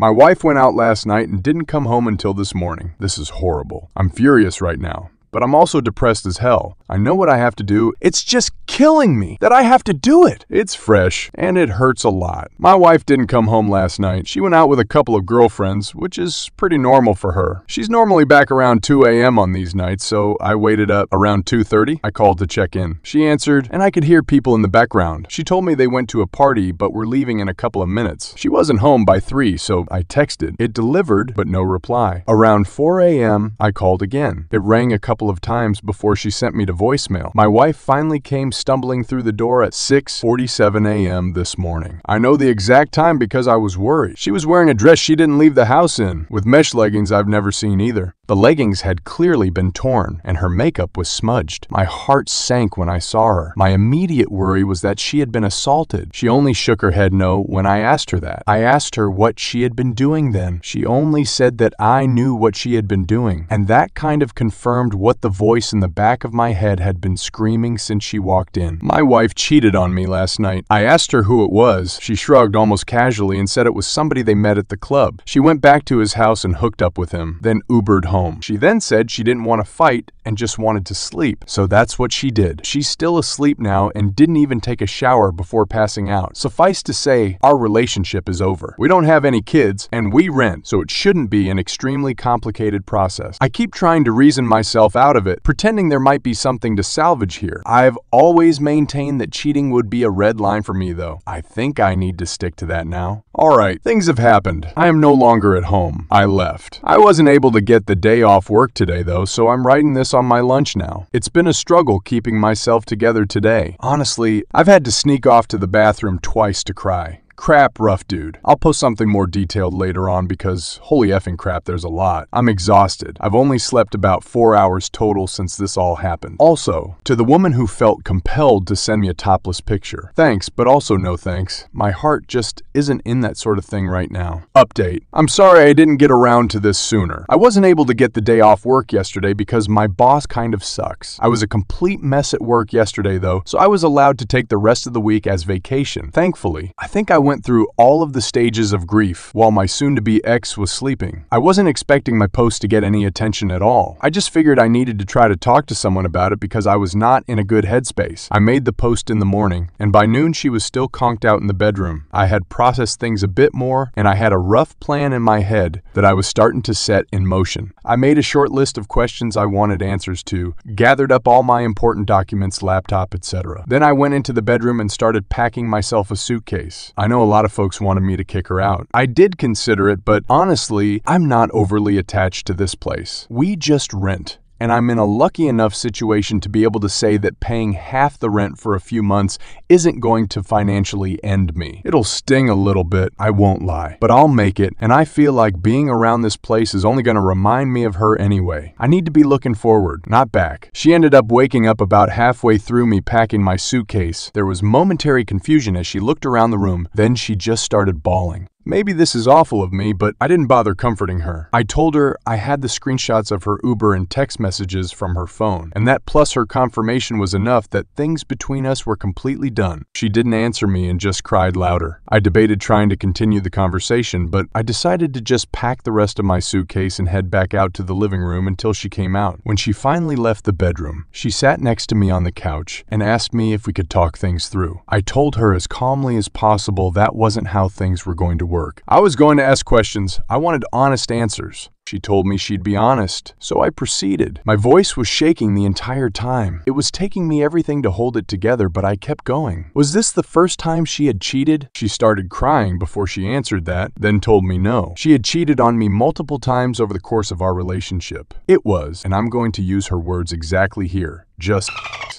My wife went out last night and didn't come home until this morning. This is horrible. I'm furious right now. But I'm also depressed as hell. I know what I have to do. It's just killing me that I have to do it. It's fresh, and it hurts a lot. My wife didn't come home last night. She went out with a couple of girlfriends, which is pretty normal for her. She's normally back around 2 a.m. on these nights, so I waited up around 2:30. I called to check in. She answered, and I could hear people in the background. She told me they went to a party, but were leaving in a couple of minutes. She wasn't home by 3, so I texted. It delivered, but no reply. Around 4 a.m., I called again. It rang a couple of times before she sent me to voicemail. My wife finally came stumbling through the door at 6:47 a.m. this morning. I know the exact time because I was worried. She was wearing a dress she didn't leave the house in, with mesh leggings I've never seen either. The leggings had clearly been torn, and her makeup was smudged. My heart sank when I saw her. My immediate worry was that she had been assaulted. She only shook her head no when I asked her that. I asked her what she had been doing then. She only said that I knew what she had been doing, and that kind of confirmed what the voice in the back of my head had been screaming since she walked in. My wife cheated on me last night. I asked her who it was. She shrugged almost casually and said it was somebody they met at the club. She went back to his house and hooked up with him, then Ubered home. She then said she didn't want to fight and just wanted to sleep. So that's what she did. She's still asleep now and didn't even take a shower before passing out. Suffice to say, our relationship is over. We don't have any kids and we rent, so it shouldn't be an extremely complicated process. I keep trying to reason myself out of it, pretending there might be something to salvage here. I've always maintained that cheating would be a red line for me though. I think I need to stick to that now. Alright, things have happened. I am no longer at home. I left. I wasn't able to get the day off work today though, so I'm writing this on my lunch now. It's been a struggle keeping myself together today. Honestly, I've had to sneak off to the bathroom twice to cry. Crap, rough dude. I'll post something more detailed later on because holy effing crap, there's a lot. I'm exhausted. I've only slept about 4 hours total since this all happened. Also, to the woman who felt compelled to send me a topless picture, thanks, but also no thanks. My heart just isn't in that sort of thing right now. Update. I'm sorry I didn't get around to this sooner. I wasn't able to get the day off work yesterday because my boss kind of sucks. I was a complete mess at work yesterday though, so I was allowed to take the rest of the week as vacation. Thankfully, I think I went through all of the stages of grief while my soon-to-be ex was sleeping. I wasn't expecting my post to get any attention at all. I just figured I needed to try to talk to someone about it because I was not in a good headspace. I made the post in the morning, and by noon she was still conked out in the bedroom. I had processed things a bit more, and I had a rough plan in my head that I was starting to set in motion. I made a short list of questions I wanted answers to, gathered up all my important documents, laptop, etc. Then I went into the bedroom and started packing myself a suitcase. I know a lot of folks wanted me to kick her out. I did consider it, but honestly, I'm not overly attached to this place. We just rent. And I'm in a lucky enough situation to be able to say that paying half the rent for a few months isn't going to financially end me. It'll sting a little bit, I won't lie, but I'll make it, and I feel like being around this place is only going to remind me of her anyway. I need to be looking forward, not back. She ended up waking up about halfway through me packing my suitcase. There was momentary confusion as she looked around the room, then she just started bawling. Maybe this is awful of me, but I didn't bother comforting her. I told her I had the screenshots of her Uber and text messages from her phone, and that plus her confirmation was enough that things between us were completely done. She didn't answer me and just cried louder. I debated trying to continue the conversation, but I decided to just pack the rest of my suitcase and head back out to the living room until she came out. When she finally left the bedroom, she sat next to me on the couch and asked me if we could talk things through. I told her as calmly as possible that wasn't how things were going to work. I was going to ask questions. I wanted honest answers. She told me she'd be honest, so I proceeded. My voice was shaking the entire time. It was taking me everything to hold it together, but I kept going. Was this the first time she had cheated? She started crying before she answered that, then told me no. She had cheated on me multiple times over the course of our relationship. It was, and I'm going to use her words exactly here, just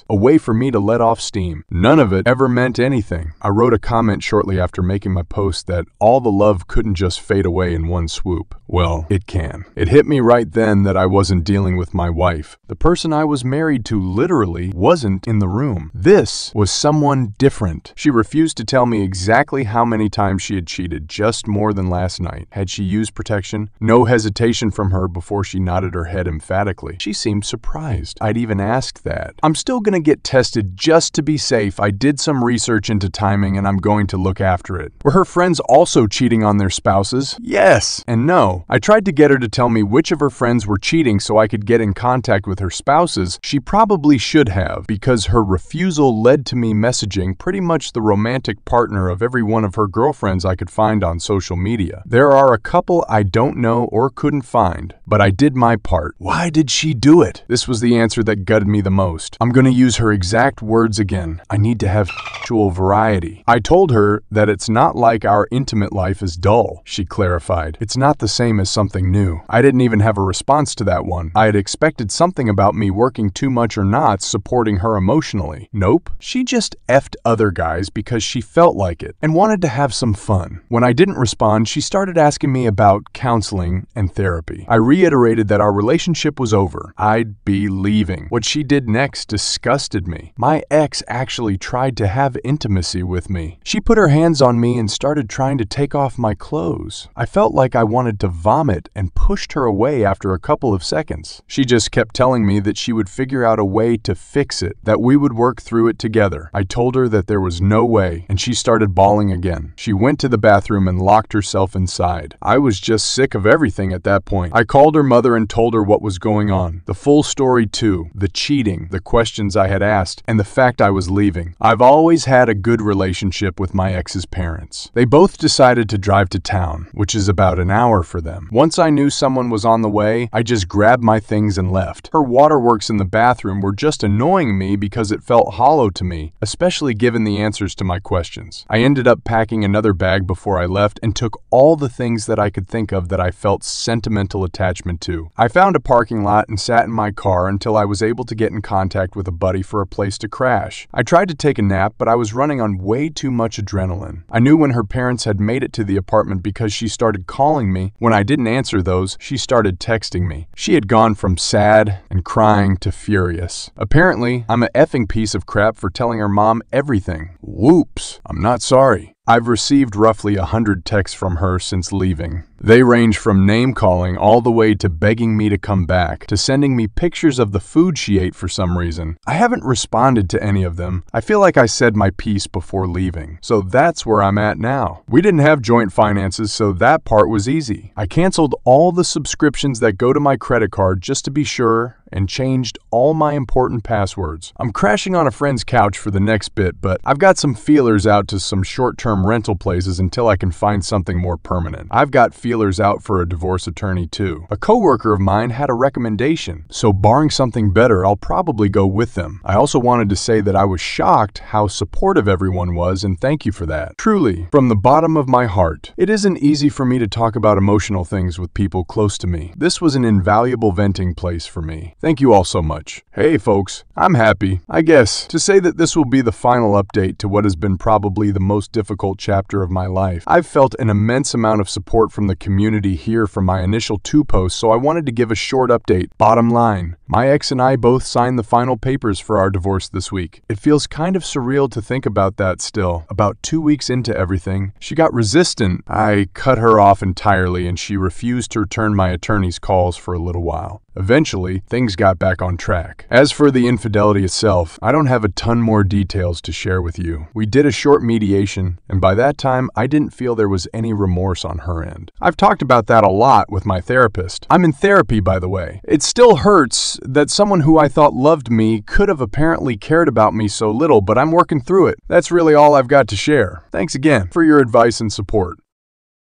a way for me to let off steam. None of it ever meant anything. I wrote a comment shortly after making my post that all the love couldn't just fade away in one swoop. Well, it can. man. It hit me right then that I wasn't dealing with my wife. The person I was married to literally wasn't in the room. This was someone different. She refused to tell me exactly how many times she had cheated, just more than last night. Had she used protection? No hesitation from her before she nodded her head emphatically. She seemed surprised I'd even asked that. I'm still gonna get tested just to be safe. I did some research into timing and I'm going to look after it. Were her friends also cheating on their spouses? Yes and no. I tried to get her to tell me which of her friends were cheating so I could get in contact with her spouses. She probably should have, because her refusal led to me messaging pretty much the romantic partner of every one of her girlfriends I could find on social media. There are a couple I don't know or couldn't find, but I did my part. Why did she do it? This was the answer that gutted me the most. I'm gonna use her exact words again. I need to have actual variety. I told her that it's not like our intimate life is dull, she clarified. It's not the same as something new. I didn't even have a response to that one. I had expected something about me working too much or not supporting her emotionally. Nope. She just effed other guys because she felt like it and wanted to have some fun. When I didn't respond, she started asking me about counseling and therapy. I reiterated that our relationship was over. I'd be leaving. What she did next disgusted me. My ex actually tried to have intimacy with me. She put her hands on me and started trying to take off my clothes. I felt like I wanted to vomit and pushed her away after a couple of seconds. She just kept telling me that she would figure out a way to fix it, that we would work through it together. I told her that there was no way, and she started bawling again. She went to the bathroom and locked herself inside. I was just sick of everything at that point. I called her mother and told her what was going on. The full story too. The cheating, the questions I had asked, and the fact I was leaving. I've always had a good relationship with my ex's parents. They both decided to drive to town, which is about an hour for them. Once I knew someone was on the way, I just grabbed my things and left. Her waterworks in the bathroom were just annoying me because it felt hollow to me, especially given the answers to my questions. I ended up packing another bag before I left and took all the things that I could think of that I felt sentimental attachment to. I found a parking lot and sat in my car until I was able to get in contact with a buddy for a place to crash. I tried to take a nap, but I was running on way too much adrenaline. I knew when her parents had made it to the apartment because she started calling me. When I didn't answer those, she started texting me. She had gone from sad and crying to furious. Apparently, I'm a effing piece of crap for telling her mom everything. Whoops, I'm not sorry. I've received roughly 100 texts from her since leaving. They range from name-calling all the way to begging me to come back, to sending me pictures of the food she ate for some reason. I haven't responded to any of them. I feel like I said my piece before leaving. So that's where I'm at now. We didn't have joint finances, so that part was easy. I canceled all the subscriptions that go to my credit card just to be sure and changed all my important passwords. I'm crashing on a friend's couch for the next bit, but I've got some feelers out to some short-term rental places until I can find something more permanent. I've got feelers out for a divorce attorney too. A coworker of mine had a recommendation, so barring something better, I'll probably go with them. I also wanted to say that I was shocked how supportive everyone was, and thank you for that. Truly, from the bottom of my heart. It isn't easy for me to talk about emotional things with people close to me. This was an invaluable venting place for me. Thank you all so much. Hey folks, I'm happy, I guess, to say that this will be the final update to what has been probably the most difficult chapter of my life. I've felt an immense amount of support from the community here from my initial 2 posts, so I wanted to give a short update. Bottom line, my ex and I both signed the final papers for our divorce this week. It feels kind of surreal to think about that still. About 2 weeks into everything, she got resistant. I cut her off entirely and she refused to return my attorney's calls for a little while. Eventually, things got back on track. As for the infidelity itself, I don't have a ton more details to share with you. We did a short mediation, and by that time, I didn't feel there was any remorse on her end. I've talked about that a lot with my therapist. I'm in therapy, by the way. It still hurts that someone who I thought loved me could have apparently cared about me so little, but I'm working through it. That's really all I've got to share. Thanks again for your advice and support.